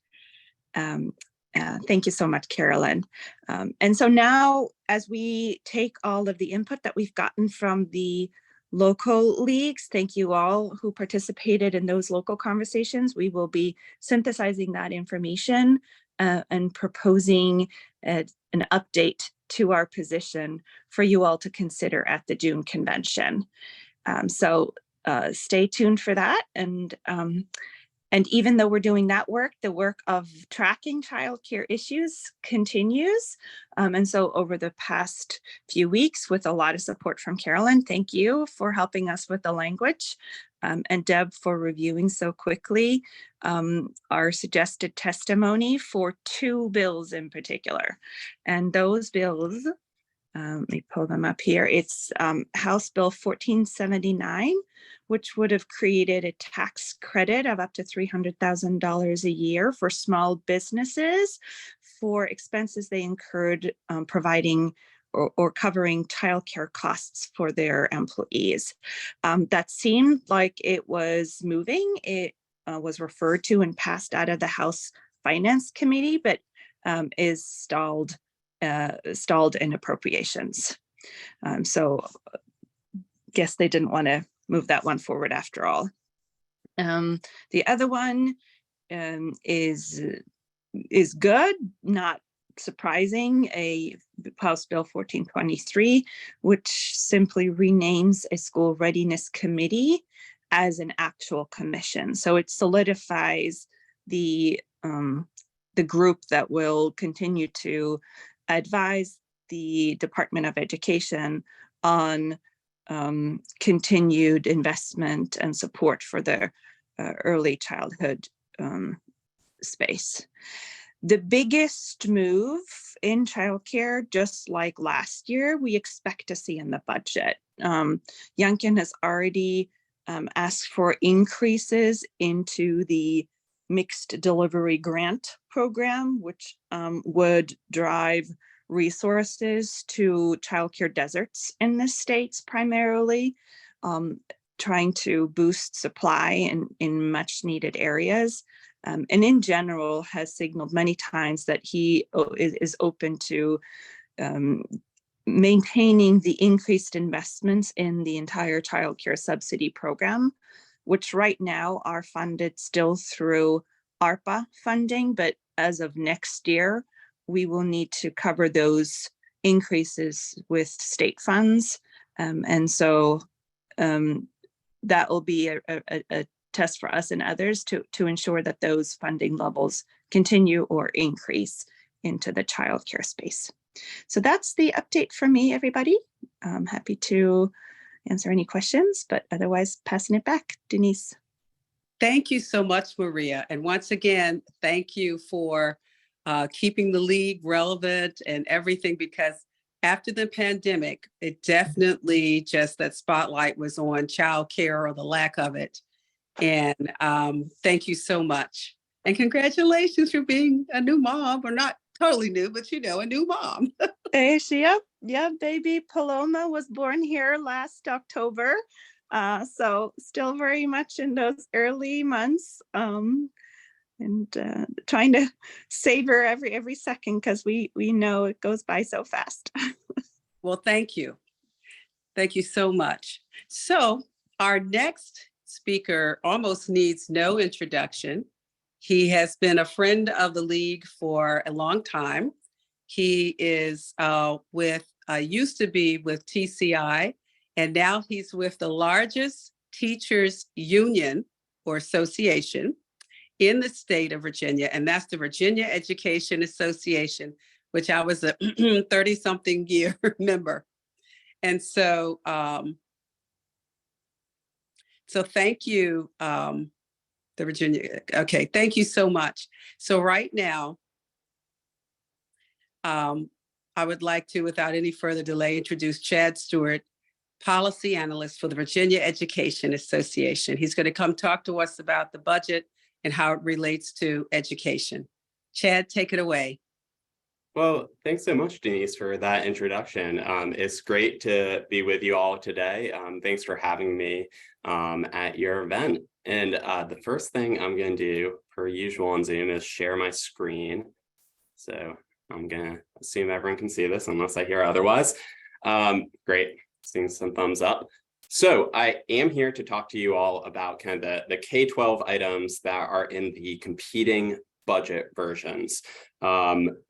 Thank you so much, Carolyn. And so now, as we take all of the input that we've gotten from the local leagues, thank you all who participated in those local conversations. We will be synthesizing that information and proposing an update to our position for you all to consider at the June convention. So stay tuned for that. And even though we're doing that work, the work of tracking childcare issues continues. And so over the past few weeks, with a lot of support from Carolyn, thank you for helping us with the language, and Deb for reviewing so quickly our suggested testimony for 2 bills in particular. And those bills, let me pull them up here. It's House Bill 1479, which would have created a tax credit of up to $300,000 a year for small businesses for expenses they incurred providing or covering childcare costs for their employees. That seemed like it was moving. It was referred to and passed out of the House Finance Committee, but is stalled in appropriations. So guess they didn't want to move that one forward after all. The other one is good, not surprising, a House Bill 1423, which simply renames a school readiness committee as an actual commission. So it solidifies the group that will continue to advise the Department of Education on continued investment and support for the early childhood space. The biggest move in childcare, just like last year, we expect to see in the budget. Youngkin has already asked for increases into the mixed delivery grant program, which would drive resources to childcare deserts in the states primarily, trying to boost supply in much needed areas. And in general has signaled many times that he is open to maintaining the increased investments in the entire childcare subsidy program, which right now are funded still through ARPA funding, but as of next year, we will need to cover those increases with state funds. And so that will be a test for us and others to ensure that those funding levels continue or increase into the childcare space. So that's the update from me, everybody. I'm happy to answer any questions, but otherwise passing it back. Denise. Thank you so much, Maria. And once again, thank you for keeping the league relevant and everything, because after the pandemic, it definitely just that spotlight was on childcare or the lack of it. And thank you so much. And congratulations for being a new mom, or not totally new, but a new mom. Yeah, baby Paloma was born here last October. So still very much in those early months. And trying to savor every second because we know it goes by so fast. Well, thank you. Thank you so much. So our next speaker almost needs no introduction. He has been a friend of the League for a long time. He is used to be with TCI, and now he's with the largest teachers union or association in the state of Virginia, and that's the Virginia Education Association, which I was a 30-something year member. And so, so thank you, the Virginia. Okay, thank you so much. So right now, I would like to, without any further delay, introduce Chad Stewart, policy analyst for the Virginia Education Association. He's going to come talk to us about the budget and how it relates to education. Chad, take it away. Well, thanks so much, Denise, for that introduction. It's great to be with you all today. Thanks for having me at your event. And the first thing I'm going to do, per usual on Zoom, is share my screen. So I'm going to assume everyone can see this unless I hear otherwise. Great, seeing some thumbs up. So I am here to talk to you all about kind of the K-12 items that are in the competing budget versions.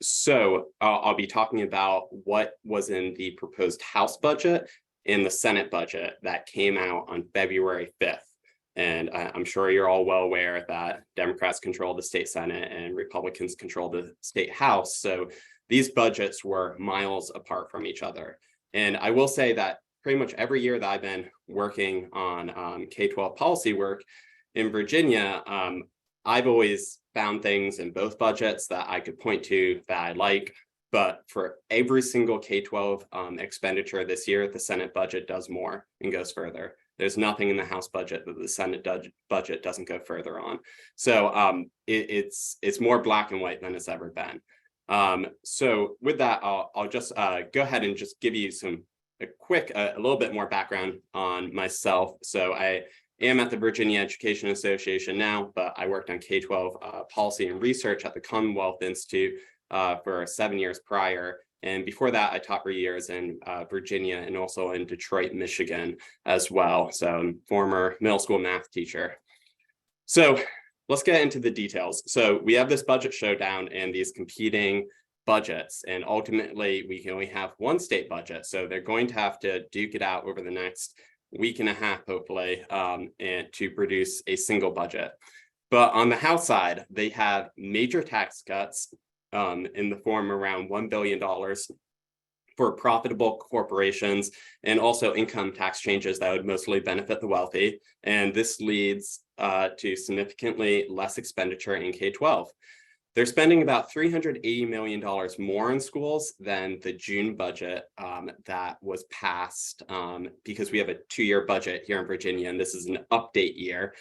So I'll be talking about what was in the proposed House budget and the Senate budget that came out on February 5th. And I'm sure you're all well aware that Democrats control the state Senate and Republicans control the state House. So these budgets were miles apart from each other. And I will say that pretty much every year that I've been working on K-12 policy work in Virginia, I've always found things in both budgets that I could point to that I like. But for every single K-12 expenditure this year, the Senate budget does more and goes further. There's nothing in the House budget that the Senate budget doesn't go further on. So it's more black and white than it's ever been. So with that, I'll just go ahead and just give you a little bit more background on myself. So I am at the Virginia Education Association now, but I worked on K-12 policy and research at the Commonwealth Institute for 7 years prior. And before that, I taught for years in Virginia and also in Detroit, Michigan as well. So I'm former middle school math teacher. So let's get into the details. So we have this budget showdown and these competing budgets, and ultimately we can only have one state budget. So they're going to have to duke it out over the next week and a half, hopefully, and to produce a single budget. But on the House side, they have major tax cuts in the form around $1 billion for profitable corporations, and also income tax changes that would mostly benefit the wealthy. And this leads to significantly less expenditure in K-12. They're spending about $380 million more in schools than the June budget that was passed, because we have a 2-year budget here in Virginia, and this is an update year.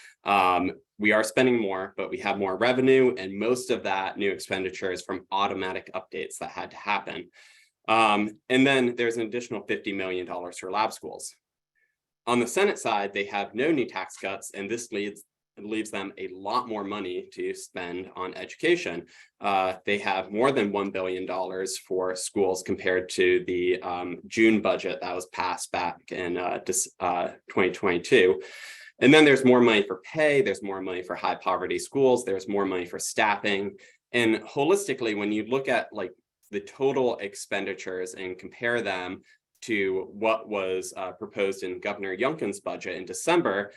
We are spending more, but we have more revenue, and most of that new expenditure is from automatic updates that had to happen. And then there's an additional $50 million for lab schools. On the Senate side, they have no new tax cuts, and this leaves them a lot more money to spend on education. They have more than $1 billion for schools compared to the June budget that was passed back in 2022. And then there's more money for pay, there's more money for high poverty schools, there's more money for staffing. And holistically, when you look at like the total expenditures and compare them to what was proposed in Governor Youngkin's budget in December,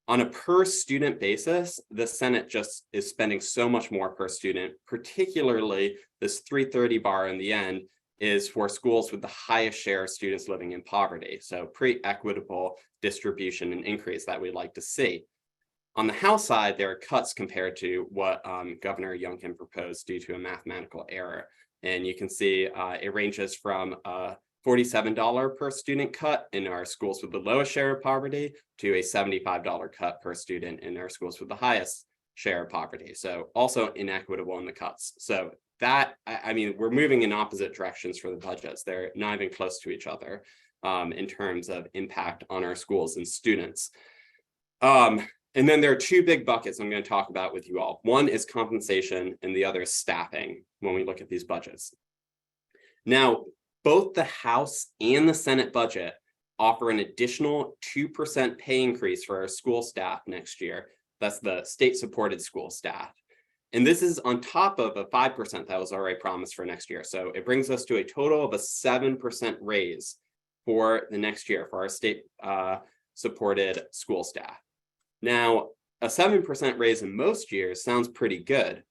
on a per student basis, the Senate just is spending so much more per student, particularly this 330 bar in the end is for schools with the highest share of students living in poverty. So pretty equitable distribution and increase that we'd like to see. On the House side, there are cuts compared to what Governor Youngkin proposed due to a mathematical error. And you can see it ranges from $47 per student cut in our schools with the lowest share of poverty to a $75 cut per student in our schools with the highest share of poverty. So also inequitable in the cuts. So I mean, we're moving in opposite directions for the budgets. They're not even close to each other in terms of impact on our schools and students. And then there are two big buckets I'm going to talk about with you all. One is compensation and the other is staffing when we look at these budgets. Now, both the House and the Senate budget offer an additional 2% pay increase for our school staff next year. That's the state-supported school staff. And this is on top of a 5% that was already promised for next year. So it brings us to a total of a 7% raise for the next year for our state supported school staff. Now, a 7% raise in most years sounds pretty good,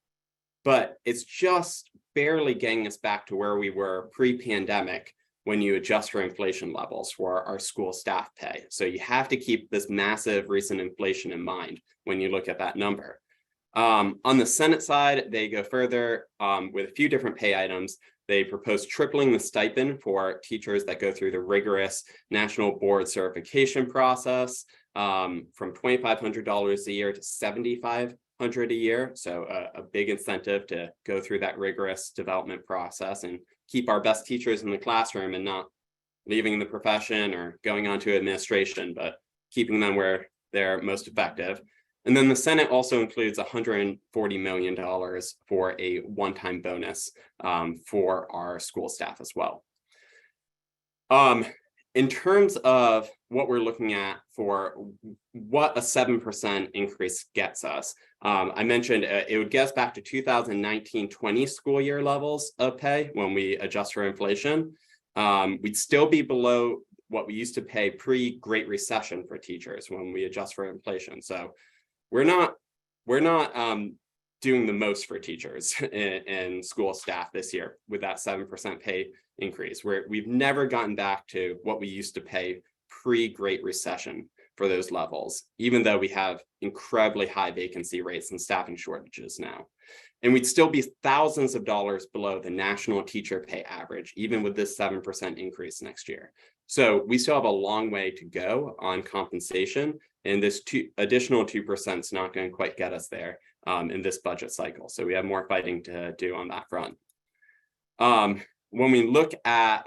but it's just barely getting us back to where we were pre-pandemic when you adjust for inflation levels for our school staff pay. So you have to keep this massive recent inflation in mind when you look at that number. On the Senate side, they go further with a few different pay items. They propose tripling the stipend for teachers that go through the rigorous national board certification process from $2,500 a year to $7,500 a year. So a big incentive to go through that rigorous development process and keep our best teachers in the classroom and not leaving the profession or going on to administration, but keeping them where they're most effective. And then the Senate also includes $140 million for a one-time bonus for our school staff as well. In terms of what we're looking at for what a 7% increase gets us, I mentioned it would get us back to 2019-20 school year levels of pay when we adjust for inflation. We'd still be below what we used to pay pre-Great Recession for teachers when we adjust for inflation. So we're not doing the most for teachers and school staff this year with that 7% pay increase. We've never gotten back to what we used to pay pre-Great Recession for those levels, even though we have incredibly high vacancy rates and staffing shortages now. And we'd still be thousands of dollars below the national teacher pay average, even with this 7% increase next year. So we still have a long way to go on compensation, and this additional 2% is not going to quite get us there in this budget cycle. So we have more fighting to do on that front. When we look at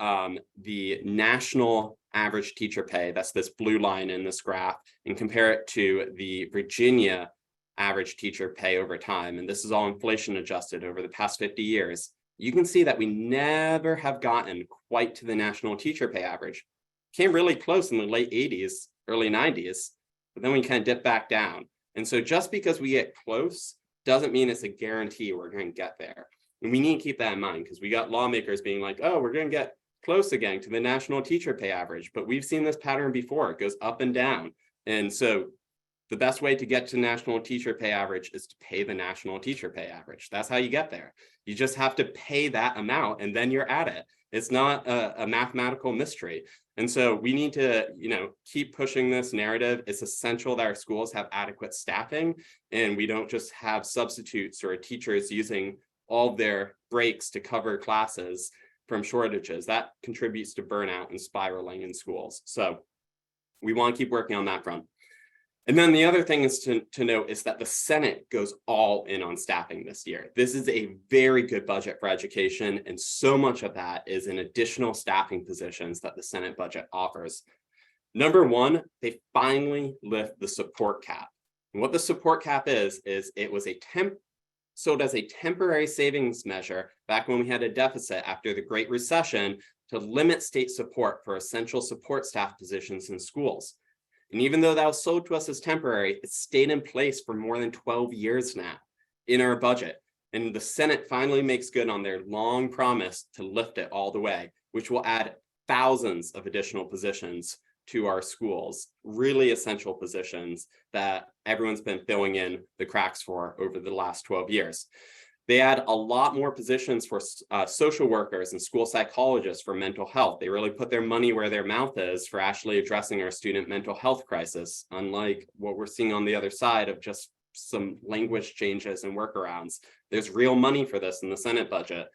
the national average teacher pay, that's this blue line in this graph, and compare it to the Virginia average teacher pay over time, and this is all inflation adjusted over the past 50 years, you can see that we never have gotten quite to the national teacher pay average. Came really close in the late 80s, early 90s, but then we kind of dip back down. And so just because we get close doesn't mean it's a guarantee we're going to get there. And we need to keep that in mind, because we got lawmakers being like, oh, we're going to get close again to the national teacher pay average. But we've seen this pattern before. It goes up and down. And so the best way to get to national teacher pay average is to pay the national teacher pay average. That's how you get there. You just have to pay that amount and then you're at it. It's not a mathematical mystery. And so we need to, keep pushing this narrative. It's essential that our schools have adequate staffing and we don't just have substitutes or teachers using all of their breaks to cover classes from shortages. That contributes to burnout and spiraling in schools. So we want to keep working on that front. And then the other thing is to note is that the Senate goes all in on staffing this year. This is a very good budget for education, and so much of that is in additional staffing positions that the Senate budget offers. Number one, they finally lift the support cap. And what the support cap is it was sold as a temporary savings measure back when we had a deficit after the Great Recession to limit state support for essential support staff positions in schools. And even though that was sold to us as temporary, it stayed in place for more than 12 years now in our budget. And the Senate finally makes good on their long promise to lift it all the way, which will add thousands of additional positions to our schools, really essential positions that everyone's been filling in the cracks for over the last 12 years. They add a lot more positions for social workers and school psychologists for mental health. They really put their money where their mouth is for actually addressing our student mental health crisis, unlike what we're seeing on the other side of just some language changes and workarounds. There's real money for this in the Senate budget.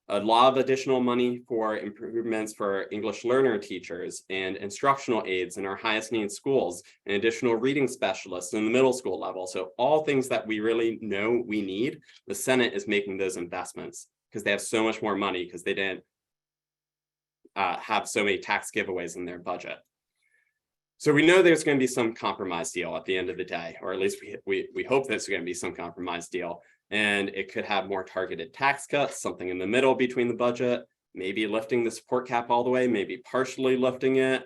A lot of additional money for improvements for English learner teachers and instructional aides in our highest need schools, and additional reading specialists in the middle school level. So all things that we really know we need, the Senate is making those investments. because they have so much more money because they didn't have so many tax giveaways in their budget. So we know there's going to be some compromise deal at the end of the day, or at least we hope there's going to be some compromise deal. And it could have more targeted tax cuts, something in the middle between the budget, maybe lifting the support cap all the way, maybe partially lifting it.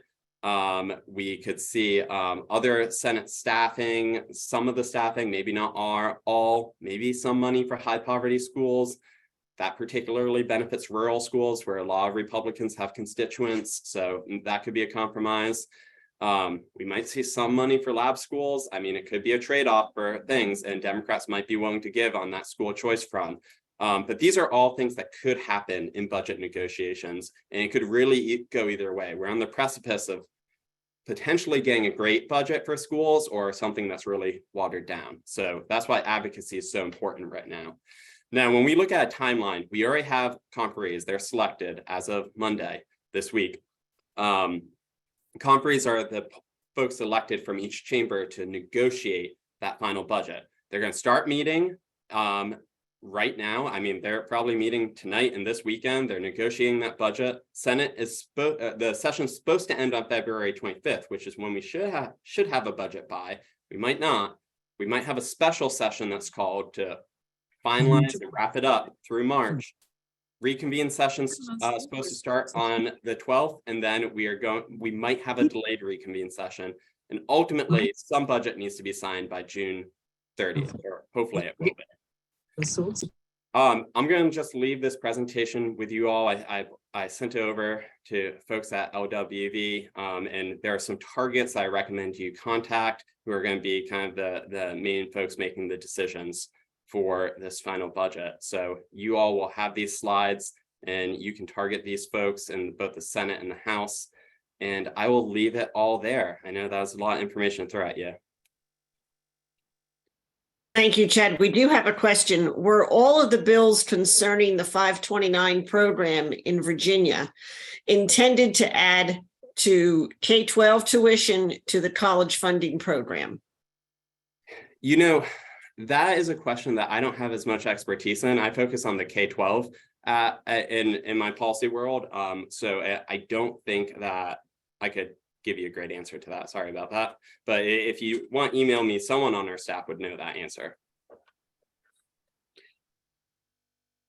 We could see other Senate staffing, some of the staffing, maybe not all, maybe some money for high poverty schools. That particularly benefits rural schools where a lot of Republicans have constituents. So that could be a compromise. We might see some money for lab schools. I mean, it could be a trade-off for things, and Democrats might be willing to give on that school choice front. But these are all things that could happen in budget negotiations, and it could really go either way. We're on the precipice of potentially getting a great budget for schools or something that's really watered down. So that's why advocacy is so important right now. Now, when we look at a timeline, we already have conferees. They're selected as of Monday this week. Conferees are the folks elected from each chamber to negotiate that final budget. They're going to start meeting right now. I mean, they're probably meeting tonight and this weekend. They're negotiating that budget. Senate is the session's supposed to end on February 25th, which is when we should have a budget by. We might not. We might have a special session that's called to finalize and wrap it up through March. Reconvene sessions supposed to start on the 12th, and then we might have a delayed reconvene session. And ultimately, some budget needs to be signed by June 30th, or hopefully it will be. I'm going to just leave this presentation with you all. I sent it over to folks at LWV, and there are some targets I recommend you contact who are going to be kind of the main folks making the decisions for this final budget. So you all will have these slides and you can target these folks in both the Senate and the House. And I will leave it all there. I know that was a lot of information to throw at you. Thank you, Chad. We do have a question. Were all of the bills concerning the 529 program in Virginia intended to add to K-12 tuition to the college funding program? You know, that is a question that I don't have as much expertise in. I focus on the K-12 in my policy world. So I don't think that I could give you a great answer to that. Sorry about that. But if you want, email me. Someone on our staff would know that answer.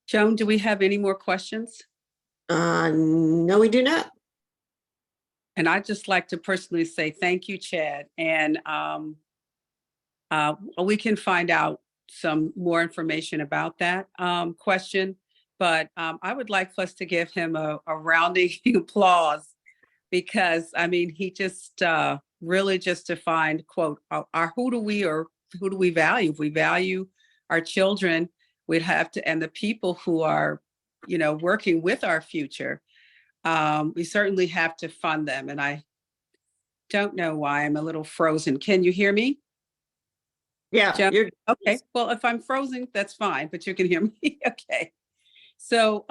Joan, do we have any more questions? No, we do not. And I'd just like to personally say thank you, Chad. And we can find out some more information about that question, but I would like us to give him a rounding applause, because I mean, he just really just defined, quote, who do we value? If we value our children, we'd have to, and the people who are, you know, working with our future, we certainly have to fund them. And I don't know why I'm a little frozen. Can you hear me? Yeah. Okay. Well, if I'm frozen, that's fine, but you can hear me. Okay. So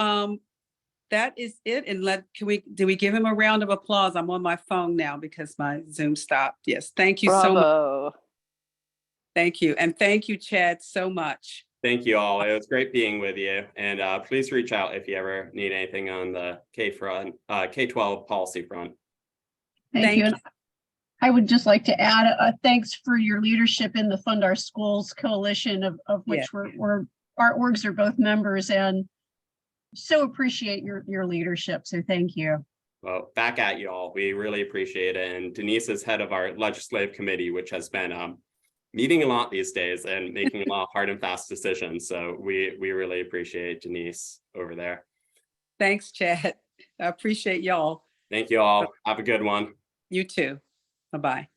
that is it. And do we give him a round of applause? I'm on my phone now because my Zoom stopped. Yes. Thank you so much. Thank you. And thank you, Chad, so much. Thank you all. It was great being with you. And please reach out if you ever need anything on the K-12 policy front. Thank you. And I would just like to add thanks for your leadership in the Fund Our Schools coalition, of which our orgs are both members, and so appreciate your leadership. So thank you. Well, back at you all. We really appreciate it. And Denise is head of our legislative committee, which has been meeting a lot these days and making a lot of hard and fast decisions. So we really appreciate Denise over there. Thanks, Chad. I appreciate y'all. Thank you all. Have a good one. You too. Bye-bye.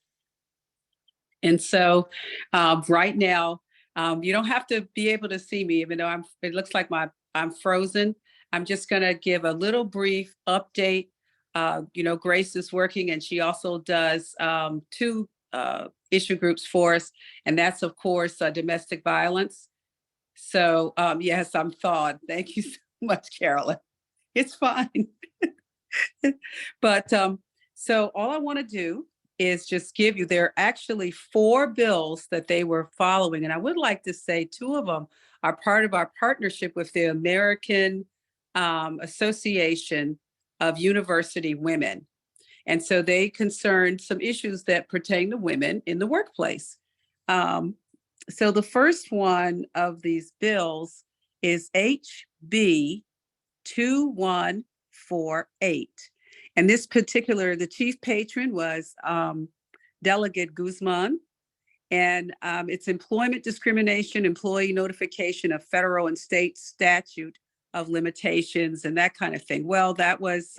And so right now, you don't have to be able to see me, even though it looks like I'm frozen. I'm just going to give a little brief update. You know, Grace is working, and she also does 2 issue groups for us. And that's, of course, domestic violence. So yes, I'm thawed. Thank you so much, Carolyn. It's fine. But so all I want to do is just give you, there are actually 4 bills that they were following. And I would like to say 2 of them are part of our partnership with the American Association of University Women. And so they concern some issues that pertain to women in the workplace. So the first one of these bills is HB 2148. And this particular, the chief patron was Delegate Guzman. And it's employment discrimination, employee notification of federal and state statute of limitations and that kind of thing. Well, that was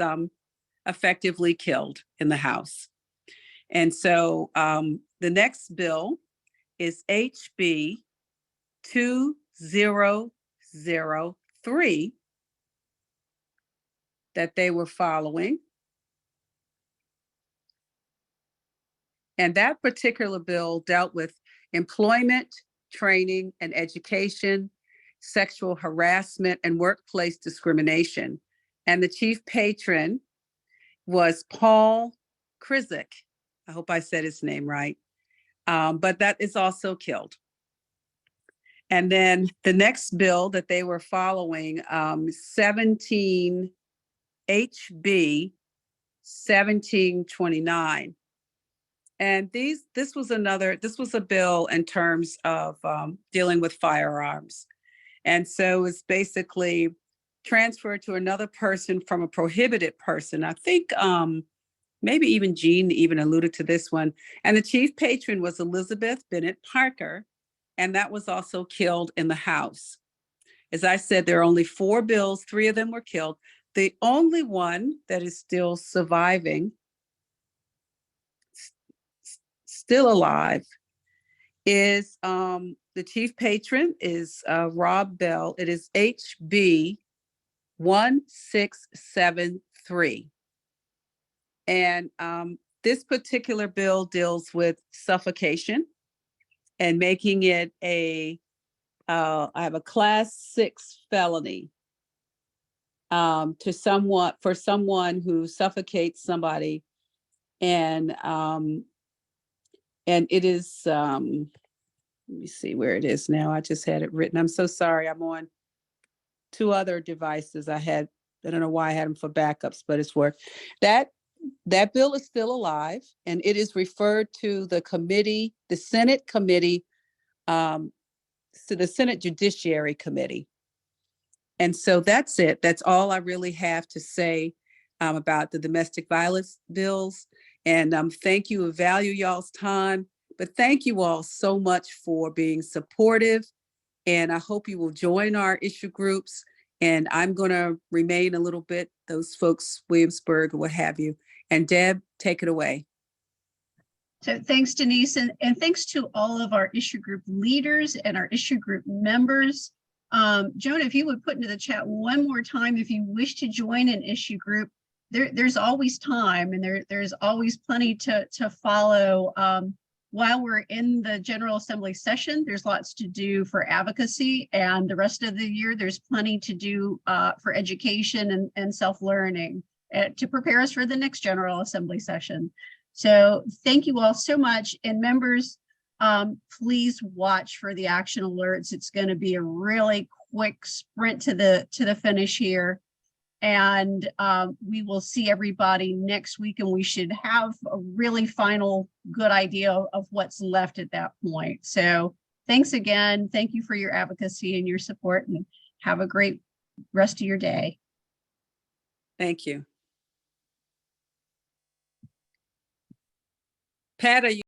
effectively killed in the House. And so the next bill is HB 2003 that they were following. And that particular bill dealt with employment, training, and education, sexual harassment, and workplace discrimination. And the chief patron was Paul Krizik. I hope I said his name right. But that is also killed. And then the next bill that they were following, 17 HB 1729. And this was a bill in terms of dealing with firearms. And so it's basically transferred to another person from a prohibited person. I think maybe even Jeanne even alluded to this one. And the chief patron was Elizabeth Bennett Parker, and that was also killed in the House. As I said, there are only 4 bills, 3 of them were killed. The only one that is still surviving, still alive, is the chief patron is Rob Bell. It is HB 1673. And this particular bill deals with suffocation and making it I have a class 6 felony for someone who suffocates somebody. And it is, let me see where it is now. I just had it written. I'm so sorry. I'm on 2 other devices. I don't know why I had them for backups, but it's worked. That bill is still alive, and it is referred to the committee, the Senate committee, to the Senate Judiciary Committee. And so that's it. That's all I really have to say about the domestic violence bills. And thank you, I value y'all's time, but thank you all so much for being supportive. And I hope you will join our issue groups. And I'm going to remain a little bit, those folks, Williamsburg or what have you. And Deb, take it away. So thanks, Denise, and thanks to all of our issue group leaders and our issue group members. Joan, if you would put into the chat one more time, if you wish to join an issue group, there's always time, and there's always plenty to follow. While we're in the General Assembly session, there's lots to do for advocacy, and the rest of the year, there's plenty to do for education and self-learning to prepare us for the next General Assembly session. So thank you all so much. And members, please watch for the action alerts. It's going to be a really quick sprint to the finish here. And we will see everybody next week, and we should have a really final good idea of what's left at that point. So thanks again. Thank you for your advocacy and your support, and have a great rest of your day. Thank you. Pat, are you